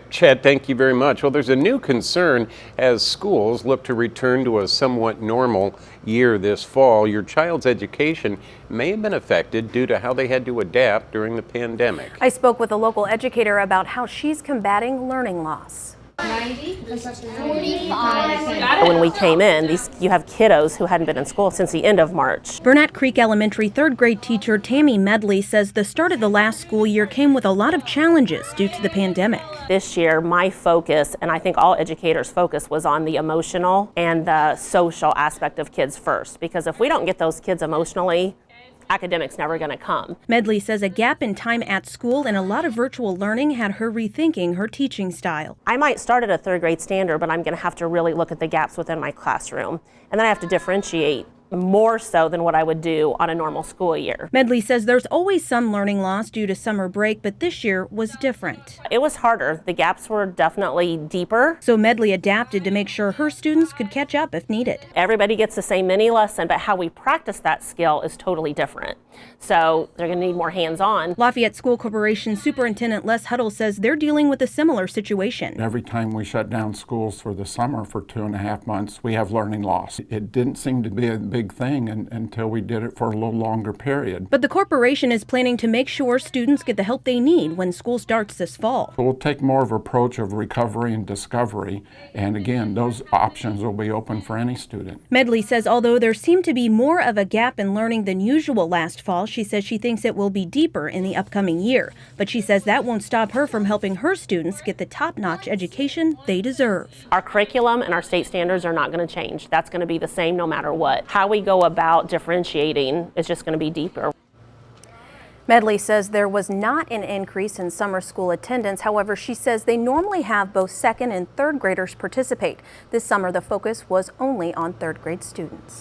Chad, thank you very much. Well, there's a new concern as schools look to return to a somewhat normal year this fall. Your child's education may have been affected due to how they had to adapt during the pandemic. I spoke with a local educator about how she's combating learning loss. 90, 45. When we came in, you have kiddos who hadn't been in school since the end of March. Burnett Creek Elementary third grade teacher Tammy Medley says the start of the last school year came with a lot of challenges due to the pandemic. This year, my focus, and I think all educators' focus, was on the emotional and the social aspect of kids first. Because if we don't get those kids emotionally, academics never going to come. Medley says a gap in time at school and a lot of virtual learning had her rethinking her teaching style. I might start at a third grade standard, but I'm going to have to really look at the gaps within my classroom. And then I have to differentiate more so than what I would do on a normal school year. Medley says there's always some learning loss due to summer break, but this year was different. It was harder. The gaps were definitely deeper. So Medley adapted to make sure her students could catch up if needed. Everybody gets the same mini lesson, but how we practice that skill is totally different. So they're going to need more hands-on. Lafayette School Corporation Superintendent Les Huddle says they're dealing with a similar situation. Every time we shut down schools for the summer for 2.5 months, we have learning loss. It didn't seem to be a big thing until we did it for a little longer period. But the corporation is planning to make sure students get the help they need when school starts this fall. So we'll take more of an approach of recovery and discovery, and again, those options will be open for any student. Medley says although there seemed to be more of a gap in learning than usual last fall, she says she thinks it will be deeper in the upcoming year. But she says that won't stop her from helping her students get the top-notch education they deserve. Our curriculum and our state standards are not going to change. That's going to be the same no matter what. How we go about differentiating is just going to be deeper. Medley says there was not an increase in summer school attendance. However, she says they normally have both second and third graders participate. This summer, the focus was only on third grade students.